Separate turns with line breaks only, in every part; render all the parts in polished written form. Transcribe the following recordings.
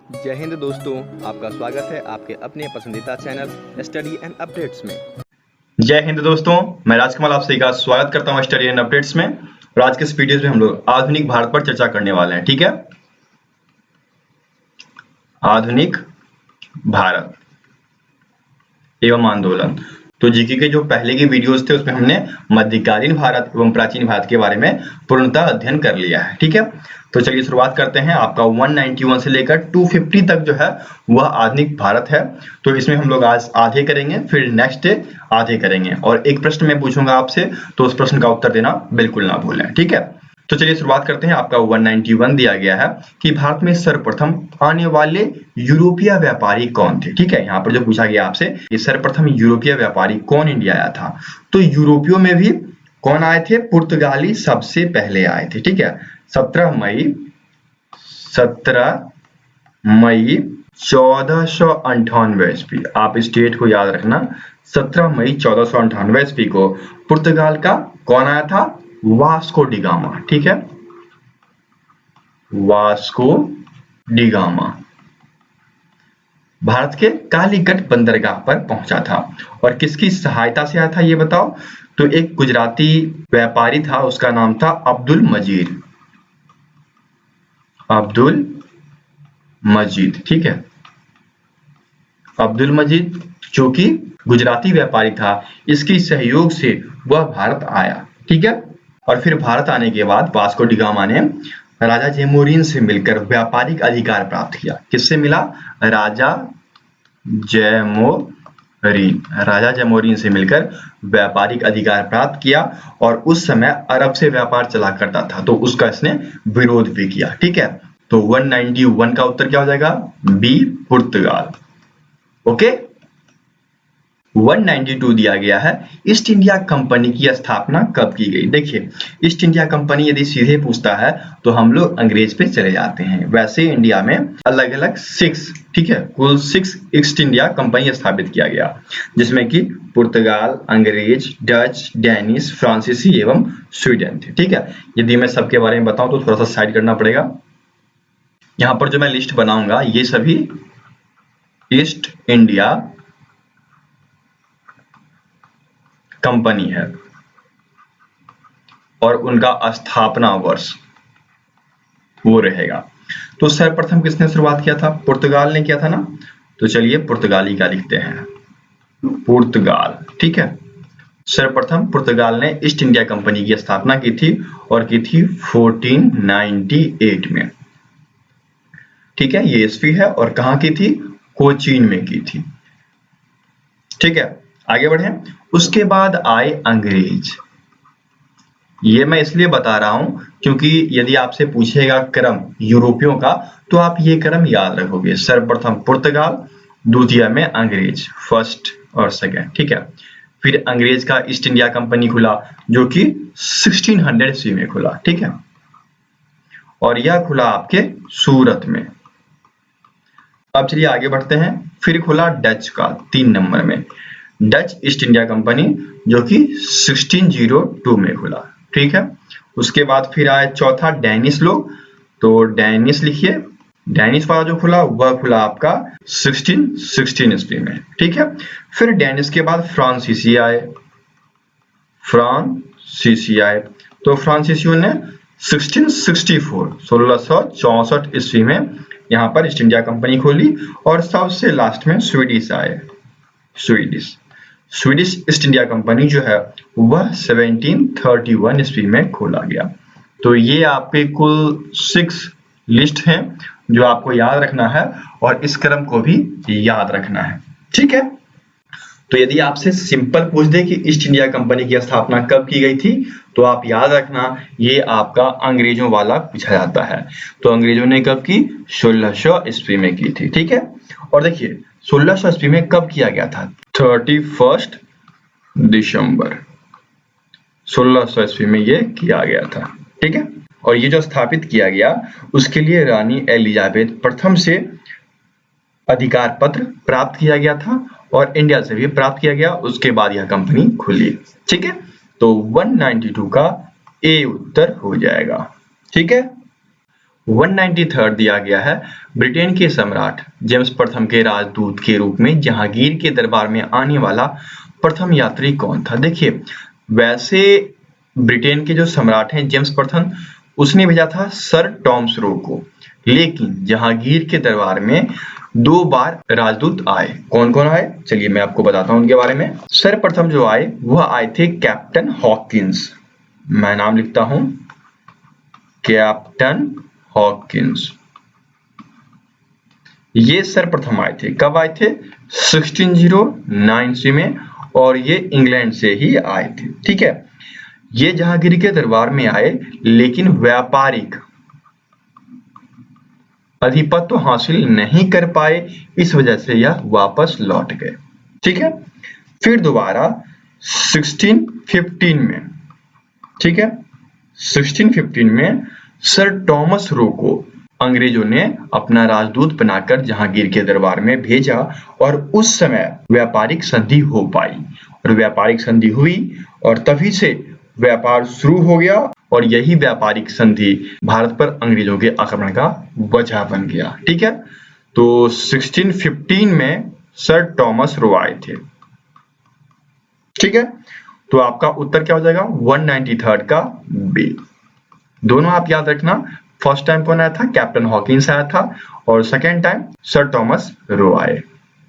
जय हिंद दोस्तों, आपका स्वागत है आपके अपने पसंदीदा चैनल स्टडी एंड अपडेट्स में।
जय हिंद दोस्तों, मैं राजकमल आप सभी का स्वागत करता हूं स्टडी एंड अपडेट्स में। और आज के इस वीडियो में हम लोग आधुनिक भारत पर चर्चा करने वाले हैं। ठीक है, आधुनिक भारत एवं आंदोलन। तो जीके के जो पहले के वीडियोस थे उसमें हमने मध्यकालीन भारत एवं प्राचीन भारत के बारे में पूर्णतः अध्ययन कर लिया है। ठीक है, तो चलिए शुरुआत करते हैं। आपका 191 से लेकर 250 तक जो है वह आधुनिक भारत है। तो इसमें हम लोग आज आधे करेंगे, फिर नेक्स्ट डे आधे करेंगे, और एक प्रश्न मैं पूछूंगा आपसे, तो उस प्रश्न का उत्तर देना बिल्कुल ना भूलें। ठीक है, तो चलिए शुरुआत करते हैं। आपका 191 दिया गया है कि भारत में सर्वप्रथम आने वाले यूरोपीय व्यापारी कौन थे। ठीक है, यहाँ पर जो पूछा गया आपसे कि सर्वप्रथम यूरोपीय व्यापारी कौन इंडिया आया था, तो यूरोपियों में भी कौन आए थे? पुर्तगाली सबसे पहले आए थे। ठीक है, 17 मई 1498 ईस्वी। आप इस डेट को याद रखना, 17 मई 1498 ईस्वी को पुर्तगाल का कौन आया था? Vasco D gamma. ठीक है, वास्को डी गामा भारत के कालीकट बंदरगाह पर पहुंचा था। और किसकी सहायता से आया था ये बताओ? तो एक गुजराती व्यापारी था, उसका नाम था अब्दुल मजीद। अब्दुल मजीद, ठीक है, अब्दुल मजीद जो कि गुजराती व्यापारी था, इसकी सहयोग से वह भारत आया। ठीक है, और फिर भारत आने के बाद वास्को डी गामा ने राजा जैमोरिन से मिलकर व्यापारिक अधिकार प्राप्त किया। किससे मिला? राजा जैमोरिन से मिलकर व्यापारिक अधिकार प्राप्त किया, और उस समय अरब से व्यापार चला करता था, तो उसका इसने विरोध भी किया। ठीक है, तो 191 का उत्तर क्या हो जाएगा? बी, पुर्तगाल। ओके, 192 दिया गया है, ईस्ट इंडिया कंपनी की स्थापना कब की गई? देखिए, ईस्ट इंडिया कंपनी यदि सीधे पूछता है तो हम लोग अंग्रेज पे चले जाते हैं। वैसे इंडिया में अलग अलग 6, ठीक है, कुल 6 ईस्ट इंडिया कंपनी स्थापित किया गया, जिसमें कि पुर्तगाल, अंग्रेज, डच, डेनिश, फ्रांसीसी एवं स्वीडन थे। ठीक है, यदि मैं सबके बारे में बताऊं तो थोड़ा सा साइड करना पड़ेगा। यहाँ पर जो मैं लिस्ट बनाऊंगा ये सभी ईस्ट इंडिया कंपनी है, और उनका स्थापना वर्ष वो रहेगा। तो सर्वप्रथम किसने शुरुआत किया था? पुर्तगाल ने किया था ना, तो चलिए पुर्तगाली का लिखते हैं, पुर्तगाल। ठीक है, सर्वप्रथम पुर्तगाल ने ईस्ट इंडिया कंपनी की स्थापना की थी, और की थी 1498 में। ठीक है, ये ईस्वी है, और कहां की थी? कोचीन में की थी। ठीक है, आगे बढ़े। उसके बाद आए अंग्रेज। ये मैं इसलिए बता रहा हूं क्योंकि यदि आपसे पूछेगा क्रम यूरोपियों का, तो आप ये क्रम याद रखोगे, सर्वप्रथम पुर्तगाल, द्वितीय में अंग्रेज, फर्स्ट और सेकंड। ठीक है, फिर अंग्रेज का ईस्ट इंडिया कंपनी खुला, जो कि 1600 ईस्वी में खुला। ठीक है, और यह खुला आपके सूरत में। अब चलिए आगे बढ़ते हैं। फिर खुला डच का 3 नंबर में, डच ईस्ट इंडिया कंपनी, जो कि 1602 में खुला। ठीक है, उसके बाद फिर आए चौथा डैनिश लोग, तो डैनिश लिखिए, डैनिश वाला जो खुला वह खुला आपका 1616 ईस्वी में। ठीक है, फिर डैनिश के बाद फ्रांसीसी आए, तो फ्रांसीसियों ने 1664 ईस्वी में यहाँ पर ईस्ट इंडिया कंपनी खोली, और सबसे लास्ट में स्वीडिश आए, स्वीडिश ईस्ट इंडिया कंपनी जो है वह 1731 ईस्वी में खोला गया। तो ये आपके कुल 6 लिस्ट हैं जो आपको याद रखना है, और इस क्रम को भी याद रखना है। ठीक है, तो यदि आपसे सिंपल पूछ दे कि ईस्ट इंडिया कंपनी की स्थापना कब की गई थी, तो आप याद रखना ये आपका अंग्रेजों वाला पूछा जाता है। तो अंग्रेजों ने कब की? 1600 ईस्वी में की थी। ठीक है, और देखिए 1600 ईस्वी में कब किया गया था? 31 दिसंबर 1600 ईस्वी में ये किया गया था। ठीक है, और ये जो स्थापित किया गया उसके लिए रानी एलिजाबेथ प्रथम से अधिकार पत्र प्राप्त किया गया था, और इंडिया से भी प्राप्त किया गया। उसके बाद यह कंपनी खुली। ठीक है, तो 192 का ए उत्तर हो जाएगा। ठीक है, 193 दिया गया है, ब्रिटेन के सम्राट जेम्स प्रथम के राजदूत के रूप में जहांगीर के दरबार में आने वाला प्रथम यात्री कौन था? देखिए, वैसे ब्रिटेन के जो सम्राट हैं जेम्स प्रथम, उसने भेजा था सर टॉमस रो को, लेकिन जहांगीर के दरबार में 2 बार राजदूत आए। कौन कौन आए? चलिए मैं आपको बताता हूं उनके बारे में। सर्वप्रथम जो आए वह आए थे कैप्टन हॉकिंस। मैं नाम लिखता हूं, कैप्टन हॉकिंस। ये सर्वप्रथम आए थे। कब आए थे? 1609 में, और ये इंग्लैंड से ही आए थे। ठीक है, ये जहांगीर के दरबार में आए, लेकिन व्यापारिक अधिपत्य हासिल नहीं कर पाए, इस वजह से यह वापस लौट गए। ठीक है, फिर दोबारा 1615 में, ठीक है, 1615 में सर टॉमस रो को अंग्रेजों ने अपना राजदूत बनाकर जहांगीर के दरबार में भेजा, और उस समय व्यापारिक संधि हो पाई, और व्यापारिक संधि हुई, और तभी से व्यापार शुरू हो गया, और यही व्यापारिक संधि भारत पर अंग्रेजों के आक्रमण का वजह बन गया। ठीक है, तो 1615 में सर टॉमस रो आए थे। ठीक है, तो आपका उत्तर क्या हो जाएगा? 193 का बी। दोनों आप याद रखना, फर्स्ट टाइम कौन आया था? कैप्टन हॉकिंस आया था, और second time sir Thomas Roe आए।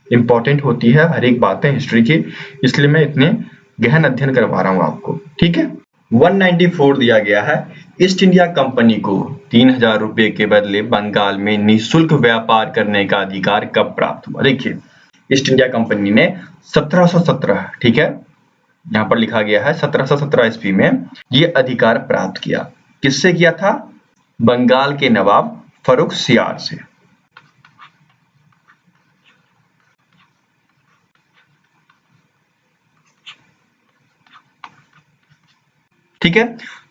इंपॉर्टेंट होती है हर एक बातें हिस्ट्री की, इसलिए मैं इतने गहन अध्ययन करवा रहा हूं आपको। ठीक है, 194 दिया गया है, ईस्ट इंडिया कंपनी को 3000 रुपए के बदले बंगाल में निःशुल्क व्यापार करने का अधिकार कब प्राप्त हुआ? देखिए, ईस्ट इंडिया कंपनी ने 1717, ठीक है, यहाँ पर लिखा गया है 1717 ईस्वी में ये अधिकार प्राप्त किया। किससे किया था? बंगाल के नवाब फर्रुखसियार से। ठीक है,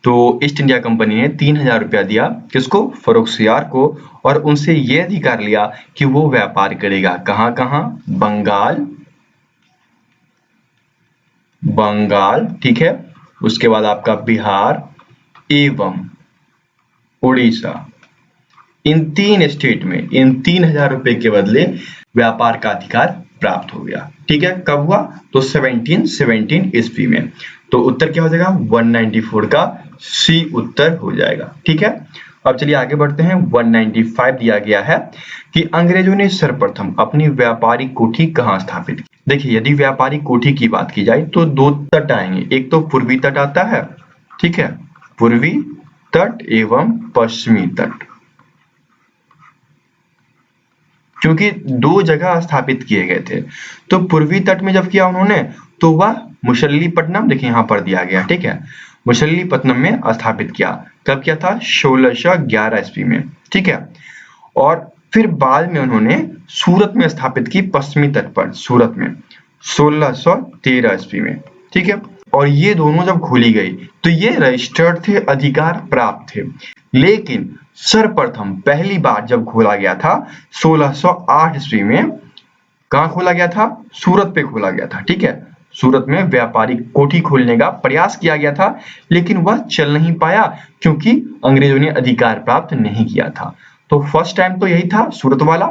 तो ईस्ट इंडिया कंपनी ने 3000 रुपया दिया, किसको? फर्रुखसियार को, और उनसे ये अधिकार लिया कि वो व्यापार करेगा कहां कहां? बंगाल, बंगाल, ठीक है, उसके बाद आपका बिहार एवं उड़ीसा, इन 3 स्टेट में इन 3000 रुपए के बदले व्यापार का अधिकार प्राप्त हो गया। ठीक है, कब हुआ? तो 1717 ईस्वी में। तो उत्तर क्या हो जाएगा? 194 का सी उत्तर हो जाएगा। ठीक है, अब चलिए आगे बढ़ते हैं। 195 दिया गया है कि अंग्रेजों ने सर्वप्रथम अपनी व्यापारिक कोठी कहां स्थापित की? देखिए, यदि व्यापारिक कोठी की बात की जाए तो 2 तट आएंगे, एक तो पूर्वी तट आता है, ठीक है, पूर्वी तट एवं पश्चिमी तट, क्योंकि 2 जगह स्थापित किए गए थे। तो पूर्वी तट में जब किया उन्होंने, तो वह मुसल्लीपट्टनम, देखिए यहां पर दिया गया, ठीक है, मुसल्लीपट्टनम में स्थापित किया। कब किया था? 1611 ईस्वी में। ठीक है, और फिर बाद में उन्होंने सूरत में स्थापित की, पश्चिमी तट पर सूरत में 1613 ईस्वी में। ठीक है, और ये दोनों जब खोली गई तो ये रजिस्टर्ड थे, अधिकार प्राप्त थे, लेकिन सर्वप्रथम पहली बार जब खोला गया था 1608 ईस्वी में, कहां खोला गया था? सूरत पे खोला गया था। ठीक है, सूरत में व्यापारिक कोठी खोलने का प्रयास किया गया था, लेकिन वह चल नहीं पाया क्योंकि अंग्रेजों ने अधिकार प्राप्त नहीं किया था। तो फर्स्ट टाइम तो यही था सूरत वाला,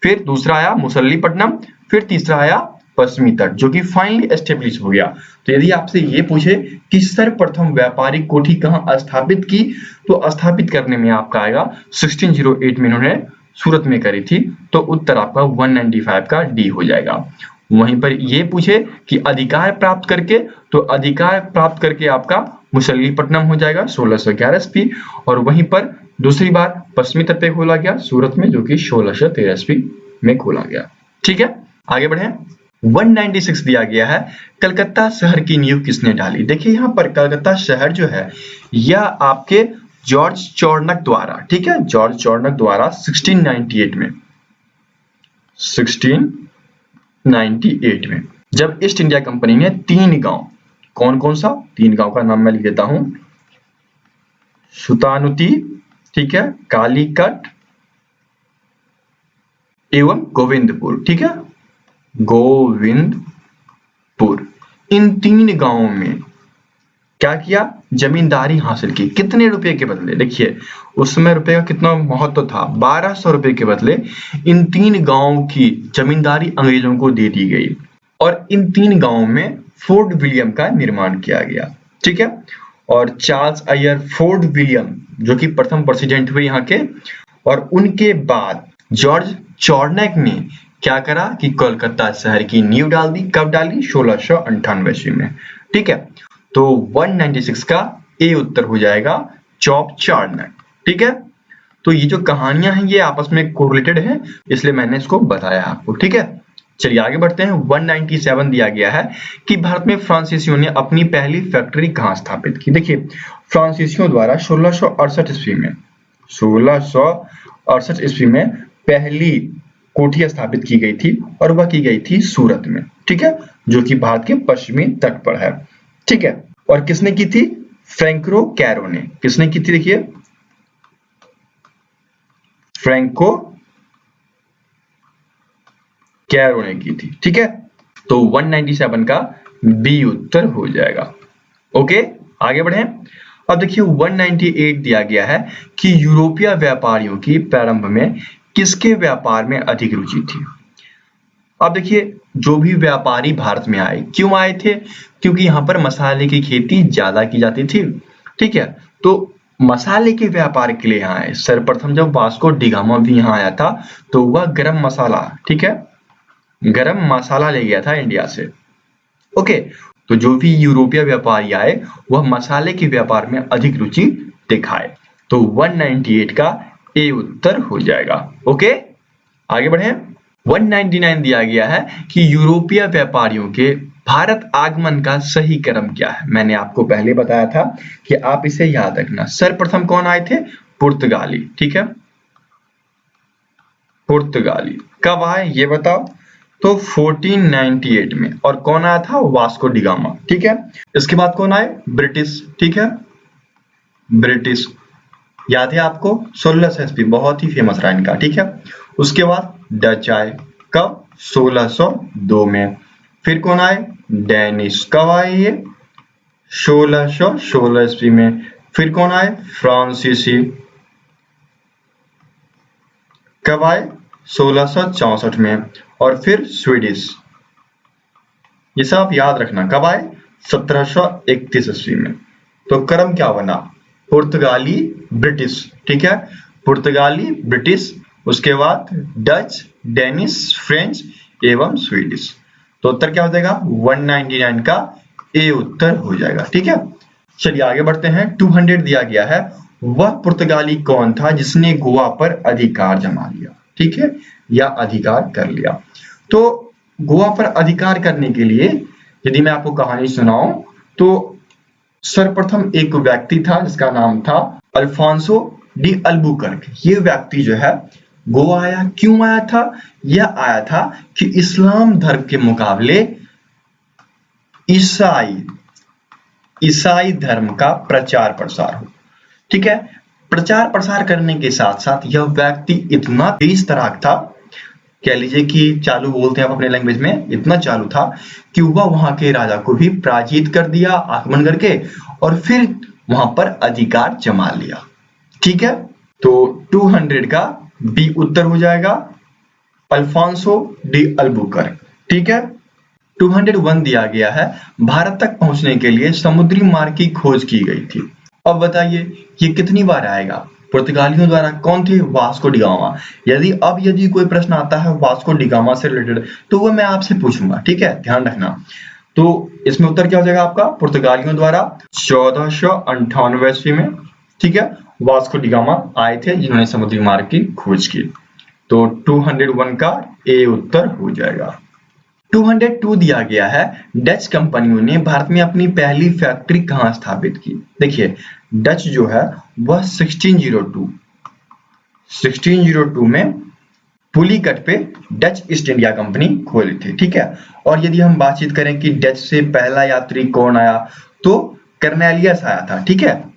फिर दूसरा आया मुसल्लीपट्टनम, फिर तीसरा आया पश्चिमी तट, जो कि फाइनली एस्टेब्लिश हो गया। तो यदि आपसे ये पूछे कि सर्वप्रथम व्यापारिक कोठी कहां स्थापित की, तो स्थापित करने में आपका आएगा 1608 में इन्होंने सूरत में करी थी, तो उत्तर आपका 195 का डी हो जाएगा। वहीं पर ये पूछे कि अधिकार प्राप्त करके, तो अधिकार प्राप्त करके आपका मुसल्लीपट्टनम हो जाएगा 1611 ईस्वी, और वहीं पर दूसरी बार पश्चिमी तट पे खोला गया सूरत में, जो कि 1613 ईस्वी में खोला गया। ठीक है, आगे बढ़े। 196 दिया गया है, कलकत्ता शहर की नींव किसने डाली? देखिए, यहाँ पर कलकत्ता शहर जो है यह आपके जॉर्ज चॉर्नक द्वारा, ठीक है, जॉर्ज चॉर्नक द्वारा 1698 में, 1698 में, जब ईस्ट इंडिया कंपनी ने 3 गांव, कौन कौन सा? 3 गांव का नाम मैं लिख देता हूं, सुतानुती, ठीक है, कालीकट एवं गोविंदपुर, ठीक है, गोविंदपुर, इन 3 गांवों में क्या किया? जमींदारी हासिल की। कितने रुपए के बदले? देखिए उस समय रुपए का कितना महत्व था। 1200 रुपए के बदले इन 3 गांवों की जमींदारी अंग्रेजों को दे दी गई और इन 3 गांवों में फोर्ट विलियम का निर्माण किया गया। ठीक है। और चार्ल्स अय्यर फोर्ट विलियम जो कि प्रथम प्रेसिडेंट हुए यहाँ के, और उनके बाद जॉर्ज चॉर्नक ने क्या करा कि कोलकाता शहर की नींव डाल दी। कब डाली? 1698 ईस्वी में। ठीक है। तो 196 का ए उत्तर हो जाएगा चॉप चार्नक। ठीक है। तो ये जो कहानियां हैं ये आपस में कोरिलेटेड हैं, इसलिए मैंने इसको बताया आपको। ठीक है। चलिए आगे बढ़ते हैं। 197 दिया गया है कि भारत में फ्रांसीसियों ने अपनी पहली फैक्ट्री कहाँ स्थापित की। देखिए फ्रांसीसियों द्वारा 1668 ईस्वी में 1668 ईस्वी में पहली कोठी स्थापित की गई थी और वह की गई थी सूरत में। ठीक है। जो कि भारत के पश्चिमी तट पर है। ठीक है। और किसने की थी? फ्रैंको कैरो ने। किसने की थी? देखिए फ्रैंको कैरो ने की थी। ठीक है। तो 197 का बी उत्तर हो जाएगा। ओके आगे बढ़े। अब देखिए 198 दिया गया है कि यूरोपीय व्यापारियों की प्रारंभ में किसके व्यापार में अधिक रुचि थी। अब देखिए जो भी व्यापारी भारत में आए, क्यों आए थे? क्योंकि यहाँ पर मसाले की खेती ज्यादा की जाती थी। ठीक है। तो मसाले के व्यापार के लिए यहाँ आए। सर्वप्रथम जब वास्को डी गामा भी यहाँ आया था तो वह गरम मसाला, ठीक है, गरम मसाला ले गया था इंडिया से। ओके। तो जो भी यूरोपीय व्यापारी आए वह मसाले के व्यापार में अधिक रुचि दिखाए। तो 198 का ए उत्तर हो जाएगा। ओके आगे बढ़े। 199 दिया गया है कि यूरोपीय व्यापारियों के भारत आगमन का सही क्रम क्या है। मैंने आपको पहले बताया था कि आप इसे याद रखना। सर्वप्रथम कौन आए थे? पुर्तगाली। ठीक है। पुर्तगाली कब आए ये बताओ? तो 1498 में। और कौन आया था? Vasco D gamma. ठीक है। इसके बाद कौन आए? ब्रिटिश। ठीक है। ब्रिटिश याद है आपको? 1600 ईस्वी बहुत ही फेमस रहा इनका। ठीक है। उसके बाद डच आए। कब? 1602 में। फिर कौन आए? डेनिश। कब आए ये? 1616 ईस्वी में। फिर कौन आए? फ्रांसीसी। कब आए? 1664 में। और फिर स्वीडिश। ये सब याद रखना। कब आए? 1731 ईस्वी में। तो क्रम क्या बना? पुर्तगाली, ब्रिटिश। ठीक है। पुर्तगाली, ब्रिटिश, उसके बाद डच, डेनिश, फ्रेंच एवं स्वीडिश। तो उत्तर क्या हो जाएगा? 199 का ए उत्तर हो जाएगा। ठीक है। चलिए आगे बढ़ते हैं। 200 दिया गया है। वह पुर्तगाली कौन था जिसने गोवा पर अधिकार जमा लिया? ठीक है, या अधिकार कर लिया। तो गोवा पर अधिकार करने के लिए यदि मैं आपको कहानी सुनाऊं तो सर्वप्रथम एक व्यक्ति था जिसका नाम था अल्फांसो डी अल्बुकर्क। ये व्यक्ति जो है गोवा आया। क्यों आया था? यह आया था कि इस्लाम धर्म के मुकाबले ईसाई धर्म का प्रचार प्रसार हो। ठीक है। प्रचार प्रसार करने के साथ साथ यह व्यक्ति इतना तेज तराक था, कह लीजिए कि चालू बोलते हैं आप अपने लैंग्वेज में, इतना चालू था कि वह वहां के राजा को भी पराजित कर दिया आक्रमण करके और फिर वहां पर अधिकार जमा लिया। ठीक है। तो 200 का बी उत्तर हो जाएगा अल्फांसो डी अल्बुकर्क। ठीक है। 201 दिया गया है। भारत तक पहुंचने के लिए समुद्री मार्ग की खोज की गई थी। अब बताइए ये कितनी बार आएगा? पुर्तगालियों द्वारा। कौन थे? Vasco D gamma. यदि कोई प्रश्न आता है वास्को डी गामा से रिलेटेड तो वो मैं आपसे पूछूंगा। ठीक है, ध्यान रखना। तो इसमें उत्तर क्या हो जाएगा आपका? पुर्तगालियों द्वारा 1498 ईस्वी में। ठीक है। वास्को डी गामा आए थे जिन्होंने समुद्री मार्ग की खोज की। तो 201 का ए उत्तर हो जाएगा। 202 दिया गया है। डच कंपनियों ने भारत में अपनी पहली फैक्ट्री कहां स्थापित की? देखिए डच जो है वह 1602 में पुलिकट पे डच ईस्ट इंडिया कंपनी खोली थी। ठीक है। और यदि हम बातचीत करें कि डच से पहला यात्री कौन आया तो कर्नेलियस आया था। ठीक है।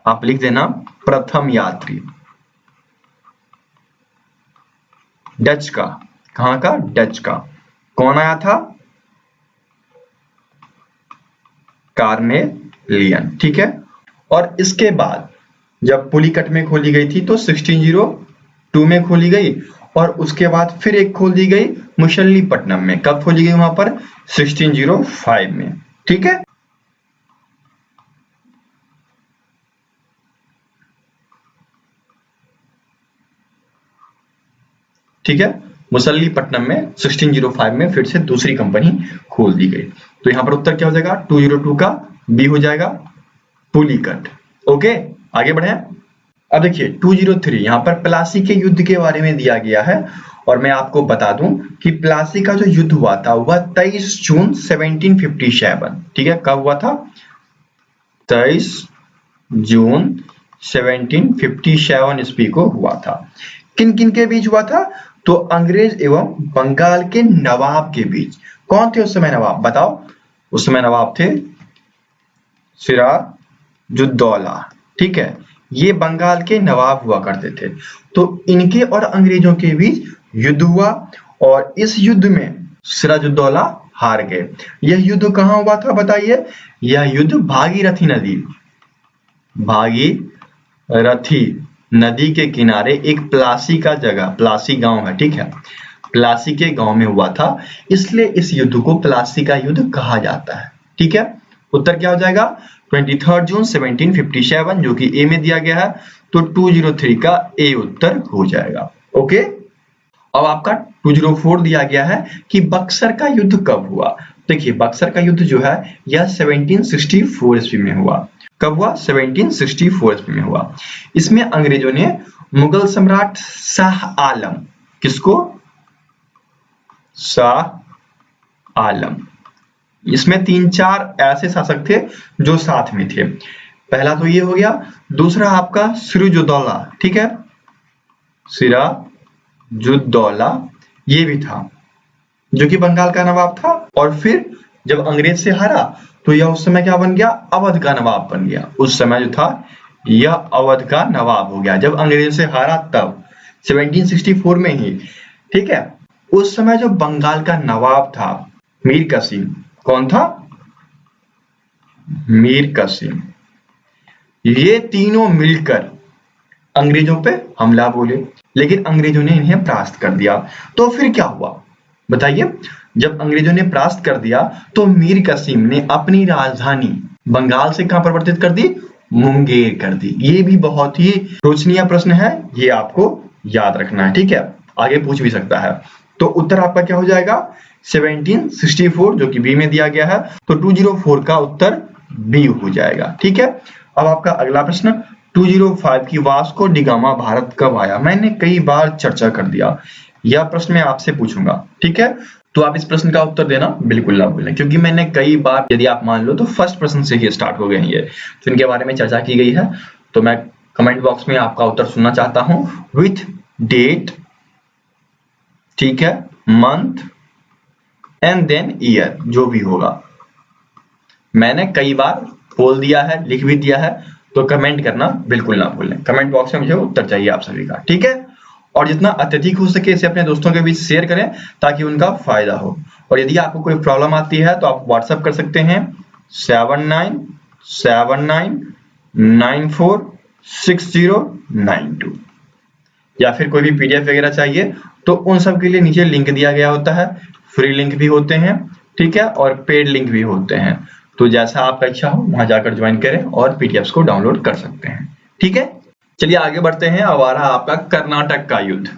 आप लिख देना प्रथम यात्री डच का। कहां का? डच का। कौन आया था? लियन, ठीक है। और इसके बाद जब पुलिकट में खोली गई थी तो 1602 में खोली गई, और उसके बाद फिर एक खोल दी गई मुसल्लीपट्टनम में। कब खोली गई वहां पर? 1605 में, ठीक है। ठीक है, मुसल्लीपट्टनम में 1605 में फिर से दूसरी कंपनी खोल दी गई। तो यहाँ पर उत्तर क्या हो जाएगा? 202 का बी हो जाएगा, पुलिकट। ओके, आगे बढ़े। अब देखिए 203, यहाँ पर प्लासी के युद्ध के बारे में दिया गया है, और मैं आपको बता दूं कि प्लासी का जो युद्ध हुआ था वह 23 जून 1757, ठीक है। कब हुआ था? 23 जून 1757 ईस्वी को हुआ था। किन किन के बीच हुआ था? तो अंग्रेज एवं बंगाल के नवाब के बीच। कौन थे उस समय नवाब? बताओ। उस समय नवाब थे सिराजुद्दौला, ठीक है। ये बंगाल के नवाब हुआ करते थे। तो इनके और अंग्रेजों के बीच युद्ध हुआ, और इस युद्ध में सिराजुद्दौला हार गए। यह युद्ध कहाँ हुआ था बताइए? यह युद्ध भागीरथी नदी के किनारे एक प्लासी का जगह, प्लासी गांव है, ठीक है, प्लासी के गांव में हुआ था। इसलिए इस युद्ध को प्लासी का युद्ध कहा जाता है, ठीक है। उत्तर क्या हो जाएगा? 23 जून 1757, जो कि ए में दिया गया है। तो 203 का ए उत्तर हो जाएगा। ओके, अब आपका 204 दिया गया है कि बक्सर का युद्ध कब हुआ। देखिए बक्सर का युद्ध जो है यह 1764 ईस्वी में हुआ। कब हुआ? 1764 ईस्वी में हुआ। इसमें अंग्रेजों ने मुगल सम्राट शाह आलम, किसको? शाह आलम। इसमें 3-4 ऐसे शासक थे जो साथ में थे। पहला तो ये हो गया। दूसरा आपका सिराजुद्दौला, ठीक है, सिराजुद्दौला ये भी था, जो कि बंगाल का नवाब था। और फिर जब अंग्रेज से हारा तो यह उस समय क्या बन गया? अवध का नवाब बन गया। उस समय जो था यह अवध का नवाब हो गया जब अंग्रेजों से हारा, तब 1764 में ही, ठीक है। उस समय जो बंगाल का नवाब था मीर कासिम, कौन था? मीर कासिम। ये तीनों मिलकर अंग्रेजों पे हमला बोले, लेकिन अंग्रेजों ने इन्हें परास्त कर दिया। तो फिर क्या हुआ बताइए? जब अंग्रेजों ने परास्त कर दिया तो मीर कासिम ने अपनी राजधानी बंगाल से कहां परिवर्तित कर दी? मुंगेर कर दी। ये भी बहुत ही रोचनीय प्रश्न है, ये आपको याद रखना है, ठीक है। आगे पूछ भी सकता है। तो उत्तर आपका क्या हो जाएगा? 1764, जो कि बी में दिया गया है। तो 204 का उत्तर बी हो जाएगा, ठीक है। अब आपका अगला प्रश्न 205 की वास्को डी गामा भारत कब आया? मैंने कई बार चर्चा कर दिया, यह प्रश्न मैं आपसे पूछूंगा, ठीक है। तो आप इस प्रश्न का उत्तर देना बिल्कुल ना भूलें, क्योंकि मैंने कई बार, यदि आप मान लो तो फर्स्ट प्रश्न से ही स्टार्ट हो गए हैं ये, तो इनके बारे में चर्चा की गई है। तो मैं कमेंट बॉक्स में आपका उत्तर सुनना चाहता हूं विथ डेट, ठीक है, मंथ एंड देन ईयर, जो भी होगा। मैंने कई बार बोल दिया है, लिख भी दिया है, तो कमेंट करना बिल्कुल ना भूलें। कमेंट बॉक्स में मुझे उत्तर चाहिए आप सभी का, ठीक है। और जितना अत्यधिक हो सके इसे अपने दोस्तों के बीच शेयर करें ताकि उनका फायदा हो। और यदि आपको कोई प्रॉब्लम आती है तो आप व्हाट्सएप कर सकते हैं 7979946092, या फिर कोई भी पीडीएफ वगैरह चाहिए तो उन सब के लिए नीचे लिंक दिया गया होता है। फ्री लिंक भी होते हैं, ठीक है, और पेड लिंक भी होते हैं। तो जैसा आपका इच्छा हो वहां जाकर ज्वाइन करें और पीडीएफ को डाउनलोड कर सकते हैं, ठीक है। चलिए आगे बढ़ते हैं। अब आ रहा आपका कर्नाटक का युद्ध।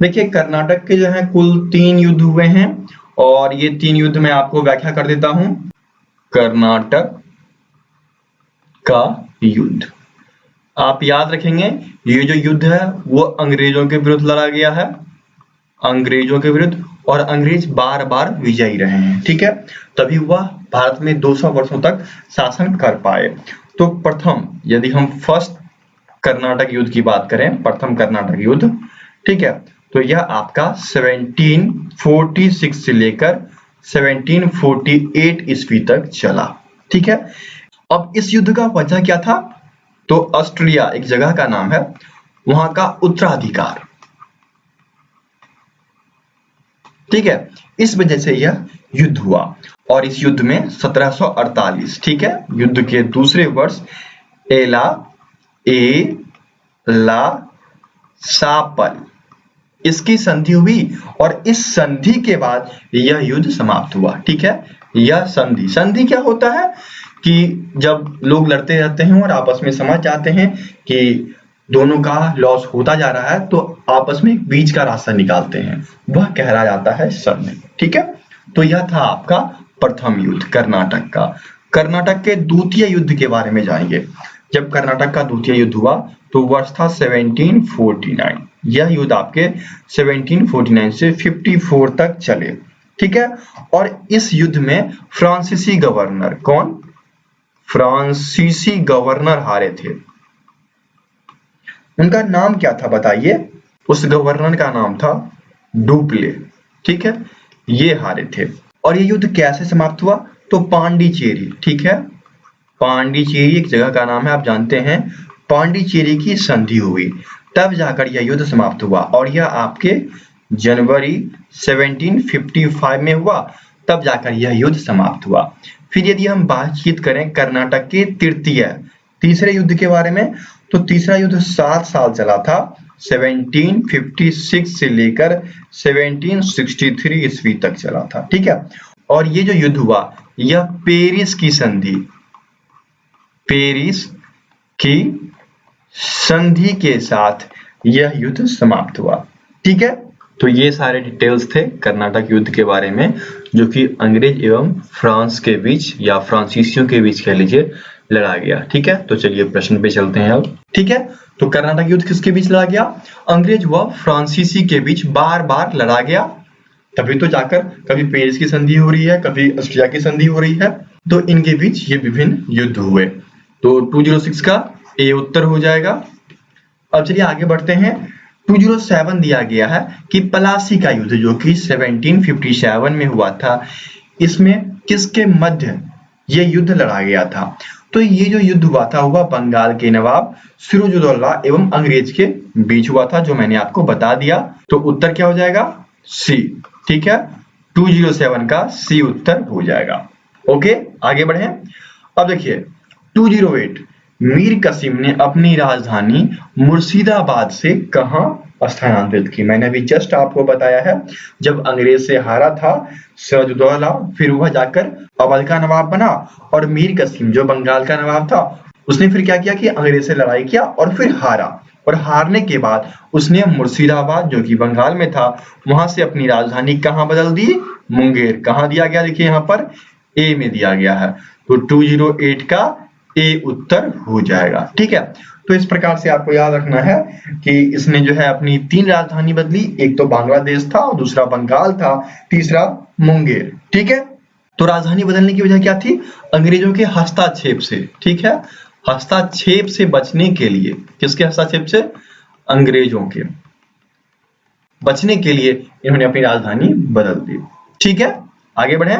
देखिए कर्नाटक के जो है कुल 3 युद्ध हुए हैं, और ये 3 युद्ध मैं आपको व्याख्या कर देता हूं। कर्नाटक का युद्ध आप याद रखेंगे, ये जो युद्ध है वो अंग्रेजों के विरुद्ध लड़ा गया है, अंग्रेजों के विरुद्ध, और अंग्रेज बार बार विजयी रहे हैं, ठीक है। तभी वह भारत में 200 वर्षों तक शासन कर पाए। तो प्रथम, यदि हम फर्स्ट कर्नाटक युद्ध की बात करें, प्रथम कर्नाटक युद्ध, ठीक है, तो यह आपका 1746 से लेकर 1748 ईस्वी तक चला, ठीक है। अब इस युद्ध का वजह क्या था? तो ऑस्ट्रिया एक जगह का नाम है, वहां का उत्तराधिकार, ठीक है, इस वजह से यह युद्ध हुआ। और इस युद्ध में 1748, ठीक है, युद्ध के दूसरे वर्ष एला ए ला सापल इसकी संधि हुई और इस संधि के बाद यह युद्ध समाप्त हुआ। ठीक है, यह संधि, संधि क्या होता है कि जब लोग लड़ते रहते हैं और आपस में समझ जाते हैं कि दोनों का लॉस होता जा रहा है तो आपस में एक बीच का रास्ता निकालते हैं, वह कहलाया जाता है संधि। ठीक है, तो यह था आपका प्रथम युद्ध कर्नाटक का। कर्नाटक के द्वितीय युद्ध के बारे में जानेंगे। जब कर्नाटक का द्वितीय युद्ध हुआ तो वर्ष था 1749। यह युद्ध आपके 1749 से 54 तक चले। ठीक है, और इस युद्ध में फ्रांसीसी गवर्नर, कौन? फ्रांसीसी गवर्नर हारे थे। उनका नाम क्या था बताइए? उस गवर्नर का नाम था डुप्ले। ठीक है, ये हारे थे। और ये युद्ध कैसे समाप्त हुआ? तो पांडिचेरी, ठीक है, पांडिचेरी एक जगह का नाम है, आप जानते हैं, पांडिचेरी की संधि हुई, तब जाकर यह युद्ध समाप्त हुआ। और यह आपके जनवरी 1755 में हुआ, तब जाकर यह युद्ध समाप्त हुआ। फिर यदि हम बातचीत करें कर्नाटक के तीसरे युद्ध के बारे में, तो तीसरा युद्ध 7 साल चला था, 1756 से लेकर 1763 ईस्वी तक चला था। ठीक है, और ये जो युद्ध हुआ यह पेरिस की संधि के साथ यह युद्ध समाप्त हुआ। ठीक है, तो ये सारे डिटेल्स थे कर्नाटक युद्ध के बारे में, जो कि अंग्रेज एवं फ्रांस के बीच या फ्रांसीसियों के बीच कह लीजिए लड़ा गया। ठीक है, तो चलिए प्रश्न पे चलते हैं अब। ठीक है, तो कर्नाटक युद्ध किसके बीच लड़ा गया? अंग्रेज व फ्रांसीसी के बीच बार बार लड़ा गया, तभी तो जाकर कभी पेरिस की संधि हो रही है, कभी ऑस्ट्रिया की संधि हो रही है, तो इनके बीच ये विभिन्न युद्ध हुए। तो 206 का ए उत्तर हो जाएगा। अब चलिए आगे बढ़ते हैं। 207 दिया गया है कि पलासी का युद्ध जो कि 1757 में हुआ था, इसमें किसके मध्य ये युद्ध लड़ा गया था? तो ये जो युद्ध हुआ था वह बंगाल के नवाब सिराजुद्दौला एवं अंग्रेज के बीच हुआ था, जो मैंने आपको बता दिया। तो उत्तर क्या हो जाएगा? सी। ठीक है, 207 का सी उत्तर हो जाएगा। ओके, आगे बढ़े। अब देखिए 208, मीर कासिम ने अपनी राजधानी मुर्शिदाबाद से कहां स्थानांतरित की? मैंने अभी जस्ट आपको बताया है, जब अंग्रेज से हारा था सिराजुद्दौला, फिर वह जाकर अवध का नवाब बना, और मीर कासिम जो बंगाल का नवाब था उसने फिर क्या किया कि अंग्रेज से लड़ाई किया और फिर हारा, और हारने के बाद उसने मुर्शिदाबाद जो कि बंगाल में था वहां से अपनी राजधानी कहां बदल दी? मुंगेर। कहां दिया गया? देखिए यहाँ पर ए में दिया गया है, तो 208 का ए उत्तर हो जाएगा। ठीक है, तो इस प्रकार से आपको याद रखना है कि इसने जो है अपनी 3 राजधानी बदली, एक तो बांग्लादेश था और दूसरा बंगाल था, तीसरा मुंगेर। ठीक है, तो राजधानी बदलने की वजह क्या थी? अंग्रेजों के हस्तक्षेप से। ठीक है, हस्तक्षेप से बचने के लिए, किसके हस्तक्षेप से? अंग्रेजों के। बचने के लिए इन्होंने अपनी राजधानी बदल दी। ठीक है, आगे बढ़े।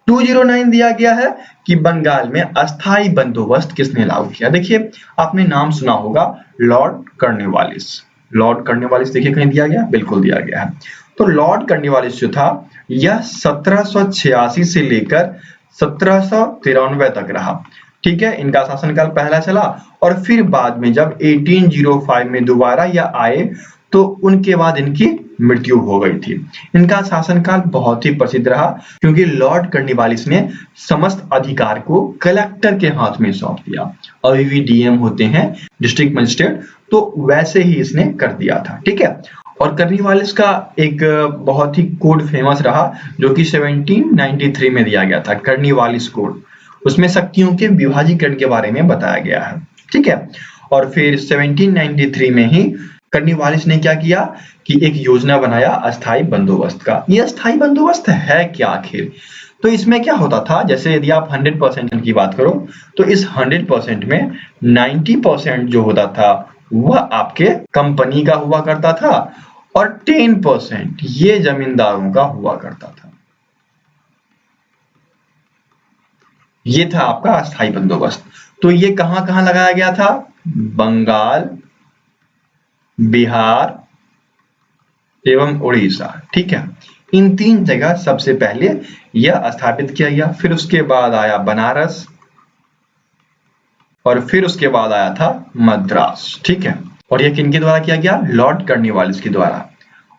209 दिया गया है कि बंगाल में अस्थाई बंदोबस्त किसने लागू किया? देखिए आपने नाम सुना होगा लॉर्ड कॉर्नवालिस। लॉर्ड कॉर्नवालिस देखिए कहीं दिया गया, बिल्कुल दिया गया है। तो लॉर्ड कॉर्नवालिस जो था यह 1786 से लेकर 1793 तक रहा। ठीक है, इनका शासनकाल पहला चला और फिर बाद में जब 1805 में दोबारा यह आए तो उनके बाद इनकी मृत्यु हो गई थी। इनका शासनकाल बहुत ही प्रसिद्ध रहा क्योंकि लॉर्ड कॉर्नवालिस ने समस्त अधिकार को कलेक्टर के हाथ में सौंप दिया। अभी भी डीएम होते हैं, डिस्ट्रिक्ट मजिस्ट्रेट, तो वैसे ही इसने कर दिया था। ठीक है, और कॉर्नवालिस का एक बहुत ही कोड फेमस रहा जो कि 1793 में दिया गया था, कॉर्नवालिस कोड। उसमें शक्तियों के विभाजीकरण के बारे में बताया गया है। ठीक है, और फिर 1793 में ही कॉर्नवालिस ने क्या किया कि एक योजना बनाया अस्थाई बंदोबस्त का। ये अस्थाई बंदोबस्त है क्या आखिर? तो इसमें क्या होता था, जैसे यदि आप 100% की बात करो तो इस 100% में 90% जो होता था वह आपके कंपनी का हुआ करता था और 10% ये जमींदारों का हुआ करता था। ये था आपका अस्थाई बंदोबस्त। तो ये कहां कहां लगाया गया था? बंगाल, बिहार, एवं उड़ीसा। ठीक है, इन 3 जगह सबसे पहले यह स्थापित किया गया, फिर उसके बाद आया बनारस और फिर उसके बाद आया था मद्रास। ठीक है, और यह किनके द्वारा किया गया? लॉर्ड कर्नवालिस के द्वारा।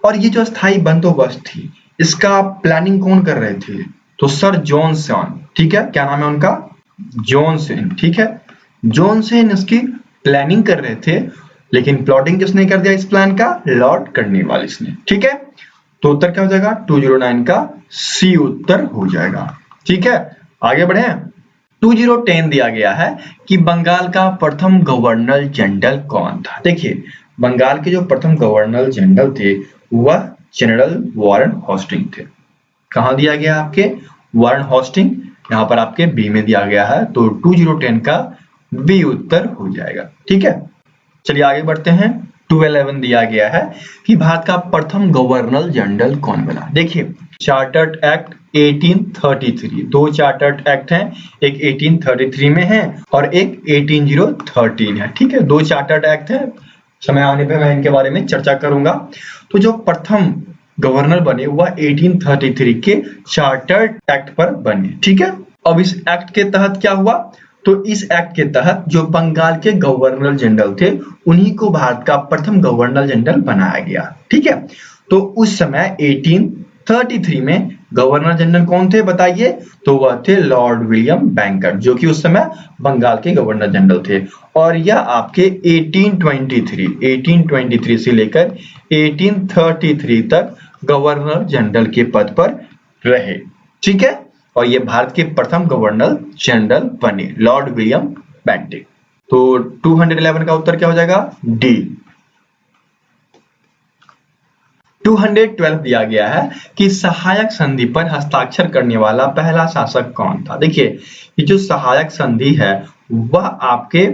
और ये जो स्थायी बंदोबस्त थी, इसका प्लानिंग कौन कर रहे थे? तो सर जॉनसन। ठीक है, क्या नाम है उनका? जॉनसन। ठीक है, जॉनसन इसकी प्लानिंग कर रहे थे, लेकिन प्लॉटिंग किसने कर दिया इस प्लान का? लॉर्ड कर्नवालिस ने। ठीक है, तो उत्तर क्या हो जाएगा? 209 का सी उत्तर हो जाएगा। ठीक है, आगे बढ़े। 2010 दिया गया है कि बंगाल का प्रथम गवर्नर जनरल कौन था? देखिए, बंगाल के जो प्रथम गवर्नर जनरल थे वह जनरल वारन होस्टिंग थे। कहां दिया गया आपके? वारन होस्टिंग, यहाँ पर आपके बी में दिया गया है, तो 2010 का बी उत्तर हो जाएगा। ठीक है, चलिए आगे बढ़ते हैं। 211 दिया गया है कि भारत का प्रथम गवर्नर जनरल कौन बना? देखिए, चार्टर्ड एक्ट 1833, 2 चार्टर्ड एक्ट हैं, एक 1833 में है और एक 18013 है। ठीक है, 2 चार्टर्ड एक्ट हैं, समय आने पे मैं इनके बारे में चर्चा करूंगा। तो जो प्रथम गवर्नर बने वह 1833 के चार्टर्ड एक्ट पर बने। ठीक है, अब इस एक्ट के तहत क्या हुआ? तो इस एक्ट के तहत जो बंगाल के गवर्नर जनरल थे उन्हीं को भारत का प्रथम गवर्नर जनरल बनाया गया। ठीक है, तो उस समय 1833 में गवर्नर जनरल कौन थे बताइए? तो वह थे लॉर्ड विलियम बैंकर, जो कि उस समय बंगाल के गवर्नर जनरल थे। और यह आपके 1823 से लेकर 1833 तक गवर्नर जनरल के पद पर रहे। ठीक है, और ये भारत के प्रथम गवर्नर जनरल बने, लॉर्ड विलियम बेंटिक। तो 211 का उत्तर क्या हो जाएगा? डी। 212 दिया गया है कि सहायक संधि पर हस्ताक्षर करने वाला पहला शासक कौन था? देखिए, ये जो सहायक संधि है वह आपके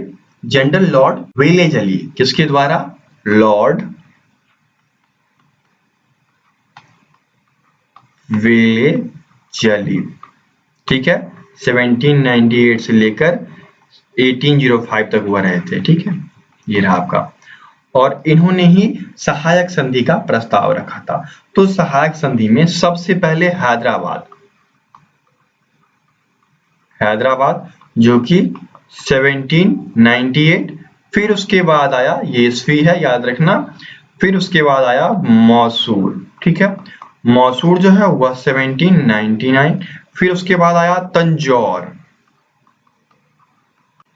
जनरल लॉर्ड वेलेजली, किसके द्वारा? Lord Wellesley. ठीक है, 1798 से लेकर 1805 तक हुआ रहे थे। ठीक है, ये रहा आपका, और इन्होंने ही सहायक संधि का प्रस्ताव रखा था। तो सहायक संधि में सबसे पहले हैदराबाद जो कि 1798, फिर उसके बाद आया, ये ईस्वी है याद रखना, फिर उसके बाद आया मैसूर। ठीक है, मैसूर जो है वह 1799, फिर उसके बाद आया तंजौर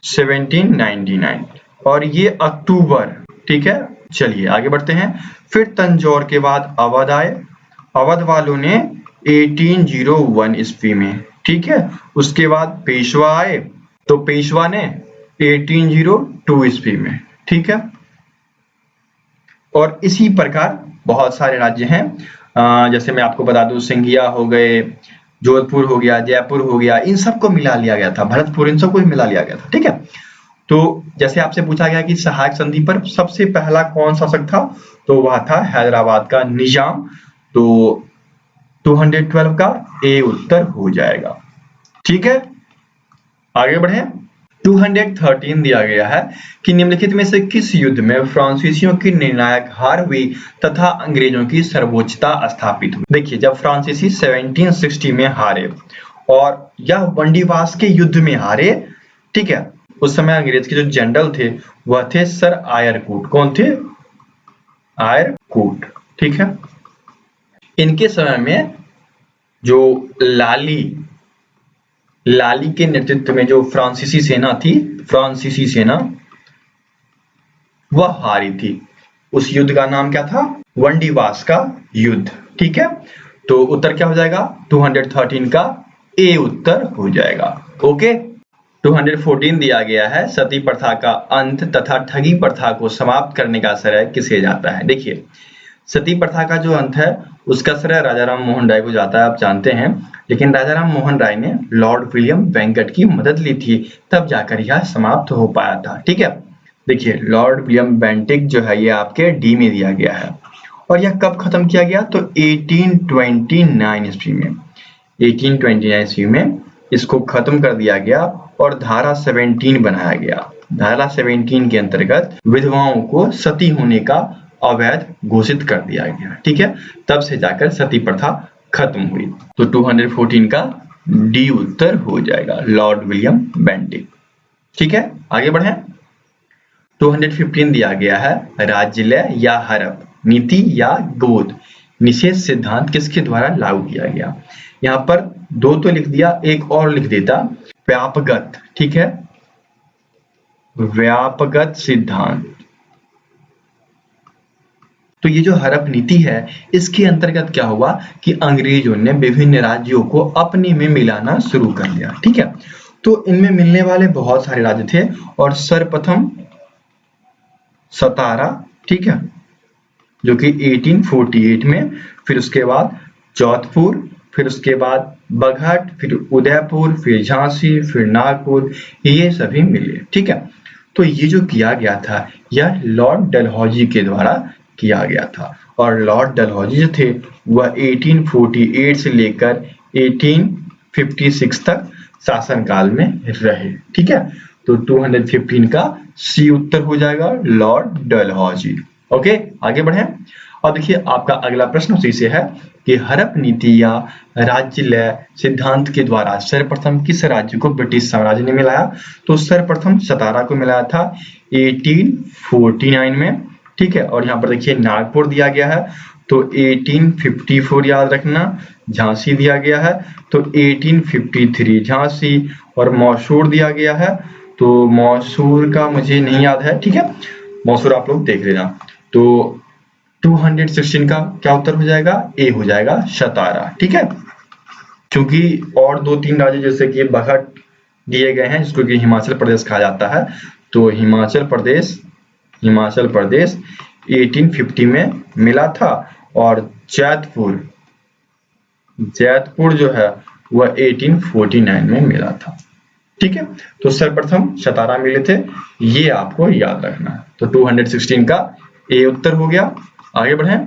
1799, और ये अक्टूबर। ठीक है, चलिए आगे बढ़ते हैं। फिर तंजौर के बाद अवध आए, अवध वालों ने 1801 ईस्वी में। ठीक है, उसके बाद पेशवा आए, तो पेशवा ने 1802 ईस्वी में। ठीक है, और इसी प्रकार बहुत सारे राज्य हैं, जैसे मैं आपको बता दूं, सिंधिया हो गए, जोधपुर हो गया, जयपुर हो गया, इन सबको मिला लिया गया था, भरतपुर, इन सबको मिला लिया गया था। ठीक है, तो जैसे आपसे पूछा गया कि सहायक संधि पर सबसे पहला कौन शासक था, तो वह था हैदराबाद का निजाम। तो 212 का ए उत्तर हो जाएगा। ठीक है, आगे बढ़े। 213 दिया गया है कि निम्नलिखित में से किस युद्ध में फ्रांसीसियों की निर्णायक हार हुई तथा अंग्रेजों की सर्वोच्चता स्थापित हुई? देखिए, जब फ्रांसीसी 1760 में हारे और यह बंदीवास के युद्ध में हारे, ठीक है, उस समय अंग्रेज के जो जनरल थे वह थे सर आयरकूट। कौन थे? आयरकूट। ठीक है, इनके समय में जो लाली के नेतृत्व में जो फ्रांसीसी सेना थी, फ्रांसीसी सेना वह हारी थी। उस युद्ध का नाम क्या था? बंदीवास का युद्ध। ठीक है, तो उत्तर क्या हो जाएगा? 213 का ए उत्तर हो जाएगा। ओके, 214 दिया गया है सती प्रथा का अंत तथा ठगी प्रथा को समाप्त करने का श्रेय किसे जाता है? देखिए, सती प्रथा का जो अंत है उसका श्रेय राजा राम मोहन राय को जाता है, आप जानते हैं, लेकिन राजा राम मोहन राय ने लॉर्ड विलियम बेंकट की मदद ली थी, तब जाकर यह समाप्त हो पाया था। ठीक है, देखिए, लॉर्ड विलियम बेंटिक जो है ये आपके डी में दिया गया है, और यह कब खत्म किया गया? तो 1829 ईस्वी में। 1829 ईस्वी में इसको खत्म कर दिया गया और धारा 17 बनाया गया। धारा 17 के अंतर्गत विधवाओं को सती होने का अवैध घोषित कर दिया गया। ठीक है, तब से जाकर सती प्रथा खत्म हुई। तो 214 का डी उत्तर हो जाएगा, लॉर्ड विलियम बेंटिक। ठीक है, आगे बढ़े। 215 दिया गया है, राज्यलय या हड़प नीति या गोद निषेध सिद्धांत किसके द्वारा लागू किया गया। यहाँ पर दो तो लिख दिया, एक और लिख देता, व्यापकगत। ठीक है, व्यापकगत सिद्धांत। तो ये जो हड़प नीति है, इसके अंतर्गत क्या हुआ कि अंग्रेजों ने विभिन्न राज्यों को अपने में मिलाना शुरू कर दिया। ठीक है, तो इनमें मिलने वाले बहुत सारे राज्य थे और सर्वप्रथम सतारा, ठीक है, जो कि 1848 में, फिर उसके बाद जोधपुर, फिर उसके बाद बगहट, फिर उदयपुर, फिर झांसी, फिर नागपुर, ये सभी मिले। ठीक है, तो ये जो किया गया था यह लॉर्ड डलहौजी के द्वारा किया गया था और लॉर्ड डलहौजी जो थे वह 1848 से लेकर 1856 तक शासनकाल में रहे। ठीक है, तो 215 का सी उत्तर हो जाएगा, लॉर्ड डलहौजी। ओके, आगे बढ़े। अब देखिए आपका अगला प्रश्न उसी से है कि हड़प नीति या राज्यलय सिद्धांत के द्वारा सर्वप्रथम किस राज्य को ब्रिटिश साम्राज्य ने मिलाया। तो सर्वप्रथम सतारा को मिलाया था 1849 में। ठीक है, और यहाँ पर देखिए नागपुर दिया गया है तो 1854 याद रखना, झांसी दिया गया है तो 1853 झांसी, और मैसूर दिया गया है तो मैसूर का मुझे नहीं याद है। ठीक है, मैसूर आप लोग देख लेना। तो 216 का क्या उत्तर हो जाएगा, ए हो जाएगा, सतारा। ठीक है, क्योंकि और दो तीन राज्य जैसे कि बगहट दिए गए हैं जिसको कि हिमाचल प्रदेश कहा जाता है, तो हिमाचल प्रदेश 1850 में मिला था और जैतपुर जो है वह 1849 में मिला था। ठीक है, तो सर्वप्रथम सतारा मिले थे, ये आपको याद रखना है। तो 216 का ए उत्तर हो गया। आगे बढ़ें।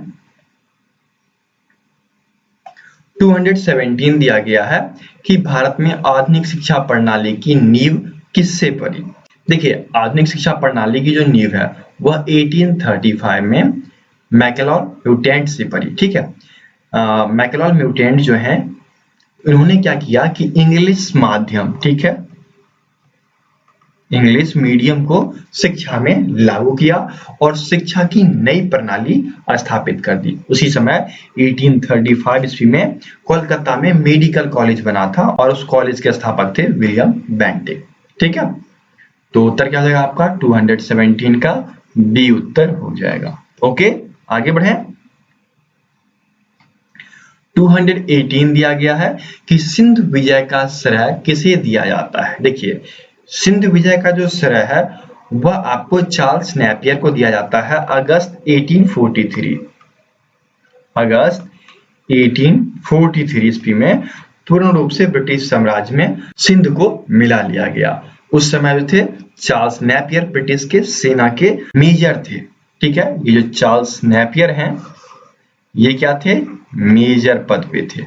217 दिया गया है कि भारत में आधुनिक शिक्षा प्रणाली की नींव किससे पड़ी। देखिए आधुनिक शिक्षा प्रणाली की जो नींव है वह 1835 में मैकलॉल म्यूटेंट से पड़ी। ठीक है, मैकलॉल म्यूटेंट जो है उन्होंने क्या किया कि इंग्लिश माध्यम, ठीक है, इंग्लिश मीडियम को शिक्षा में लागू किया और शिक्षा की नई प्रणाली स्थापित कर दी। उसी समय 1835 ईस्वी में कोलकाता में मेडिकल कॉलेज बना था और उस कॉलेज के स्थापक थे विलियम बेंटिक। ठीक है, तो उत्तर क्या हो जाएगा आपका 217 का बी उत्तर हो जाएगा। ओके, आगे बढ़े। 218 दिया गया है कि सिंध विजय का श्रेय किसे दिया जाता है। देखिए सिंध विजय का जो श्रेय है वह आपको चार्ल्स नेपियर को दिया जाता है अगस्त 1843 ईस्वी में पूर्ण रूप से ब्रिटिश साम्राज्य में सिंध को मिला लिया गया। उस समय जो थे चार्ल्स नेपियर ब्रिटिश के सेना के मेजर थे। ठीक है, ये जो चार्ल्स नेपियर हैं ये क्या थे, मेजर पद पे थे।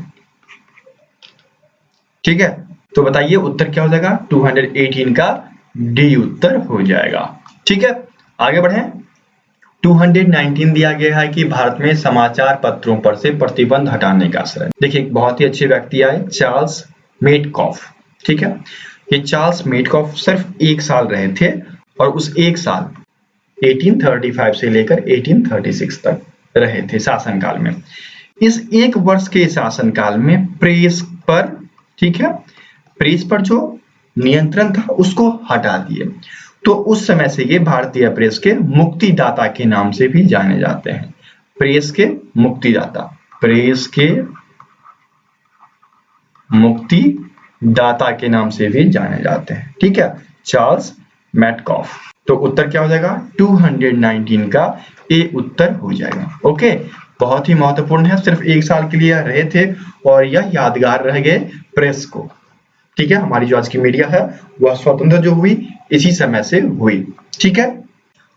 ठीक है, तो बताइए उत्तर क्या हो जाएगा, 218 का डी उत्तर हो जाएगा। ठीक है, आगे बढ़ें। 219 दिया गया है कि भारत में समाचार पत्रों पर से प्रतिबंध हटाने का श्रेय। देखिए एक बहुत ही अच्छे व्यक्ति आए, चार्ल्स मेटकॉफ। ठीक है, ये चार्ल्स मेटकॉफ सिर्फ एक साल रहे थे और उस एक साल 1835 से लेकर 1836 तक रहे थे शासनकाल में। इस एक वर्ष के शासनकाल में प्रेस पर, ठीक है, प्रेस पर जो नियंत्रण था उसको हटा दिए। तो उस समय से ये भारतीय प्रेस के मुक्तिदाता के नाम से भी जाने जाते हैं। प्रेस के मुक्तिदाता, प्रेस के मुक्तिदाता के नाम से भी जाने जाते हैं। ठीक है, चार्ल्स मेटकॉफ। तो उत्तर क्या हो जाएगा, 219 का ए उत्तर हो जाएगा। ओके, बहुत ही महत्वपूर्ण है, सिर्फ एक साल के लिए रहे थे और यह यादगार रह गए प्रेस को। ठीक है, हमारी जो आज की मीडिया है वह स्वतंत्र जो हुई इसी समय से हुई। ठीक है,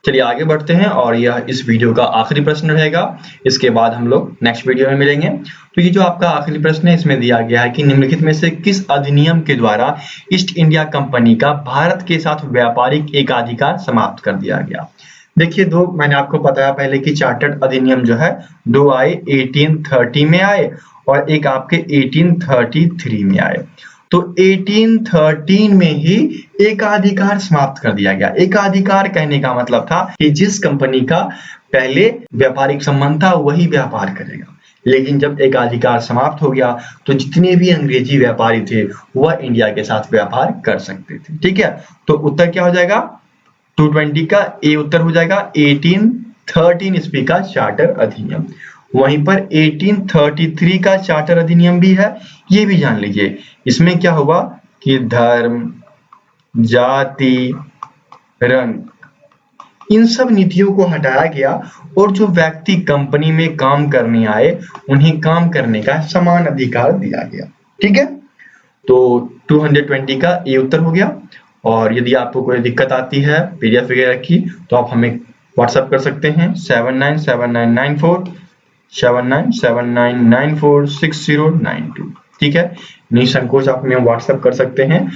चलिए आगे बढ़ते हैं और यह इस वीडियो का आखिरी प्रश्न रहेगा। इसके बाद हम लोग नेक्स्ट वीडियो में मिलेंगे। तो ये जो आपका आखिरी प्रश्न है इसमें दिया गया है कि निम्नलिखित में से किस अधिनियम के द्वारा ईस्ट इंडिया कंपनी का भारत के साथ व्यापारिक एकाधिकार समाप्त कर दिया गया। देखिए दो मैंने आपको बताया पहले कि चार्टर्ड अधिनियम जो है दो आए 1830 में आए और एक आपके 1833 में आए। तो 1813 में ही एकाधिकार समाप्त कर दिया गया। एकाधिकार कहने का मतलब था कि जिस कंपनी का पहले व्यापारिक संबंध था वही व्यापार करेगा, लेकिन जब एकाधिकार समाप्त हो गया तो जितने भी अंग्रेजी व्यापारी थे वह इंडिया के साथ व्यापार कर सकते थे। ठीक है, तो उत्तर क्या हो जाएगा 220 का ए उत्तर हो जाएगा 1813 ईस्वी का चार्टर अधिनियम। वहीं पर 1833 का चार्टर अधिनियम भी है, ये भी जान लीजिए। इसमें क्या होगा कि धर्म, जाति, रंग इन सब नीतियों को हटाया गया और जो व्यक्ति कंपनी में काम करने आए उन्हें काम करने का समान अधिकार दिया गया। ठीक है, तो 220 का ए उत्तर हो गया। और यदि आपको कोई दिक्कत आती है पीडीएफ वगैरह की तो आप हमें व्हाट्सएप कर सकते हैं 797994 ठीक है, निसंकोच आप हमें व्हाट्सएप कर सकते हैं।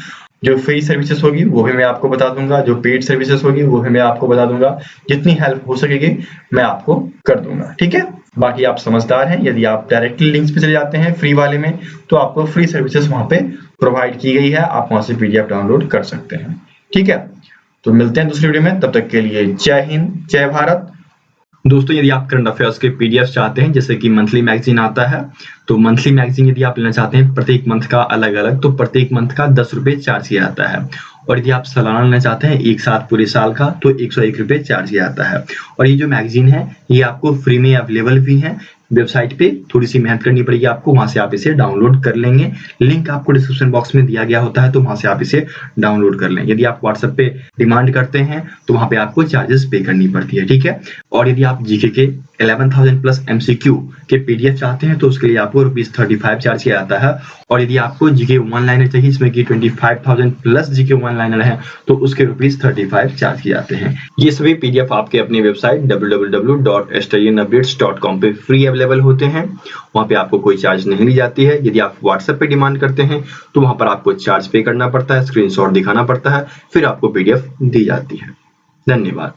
जो फ्री सर्विसेज होगी वो भी मैं आपको बता दूंगा, जो पेड सर्विसेज होगी वो भी मैं आपको बता दूंगा। जितनी हेल्प हो सकेगी मैं आपको कर दूंगा। ठीक है, बाकी आप समझदार हैं, यदि आप डायरेक्टली लिंक्स पे चले जाते हैं फ्री वाले में तो आपको फ्री सर्विसेज वहां पे प्रोवाइड की गई है, आप वहां से पीडीएफ डाउनलोड कर सकते हैं। ठीक है, तो मिलते हैं दूसरी वीडियो में, तब तक के लिए जय हिंद, जय भारत।
दोस्तों यदि आप करंट अफेयर्स के पीडीएफ चाहते हैं, जैसे कि मंथली मैगजीन आता है, तो मंथली मैगजीन यदि आप लेना चाहते हैं प्रत्येक मंथ का अलग अलग, तो प्रत्येक मंथ का 10 रुपये चार्ज किया जाता है। और यदि आप सालाना लेना चाहते हैं एक साथ पूरे साल का, तो 101 रुपये चार्ज किया जाता है। और ये जो मैगजीन है ये आपको फ्री में अवेलेबल भी है वेबसाइट पे, थोड़ी सी मेहनत करनी पड़ेगी आपको, वहां से आप इसे डाउनलोड कर लेंगे। लिंक आपको डिस्क्रिप्शन बॉक्स में दिया गया होता है, तो वहां से आप इसे डाउनलोड कर लें। यदि आप व्हाट्सएप पे डिमांड करते हैं तो वहां पे आपको चार्जेस पे करनी पड़ती है। ठीक है, और यदि आप जीके के 11,000 प्लस एमसीक्यू के पीडीएफ चाहते हैं तो उसके लिए आपको ₹35 चार्ज किया जाता है। और यदि आपको जीके वन लाइनर चाहिए जिसमें कि 25,000 प्लस जीके वन लाइनर है तो उसके ₹35 चार्ज किए जाते हैं। ये सभी पीडीएफ आपके अपनी वेबसाइट www.studyandupdates.com पे फ्री अवेलेबल होते हैं, वहां पे आपको कोई चार्ज नहीं ली जाती है। यदि आप व्हाट्सएप पे डिमांड करते हैं तो वहां पर आपको चार्ज पे करना पड़ता है, स्क्रीनशॉट दिखाना पड़ता है, फिर आपको पीडीएफ दी जाती है। धन्यवाद।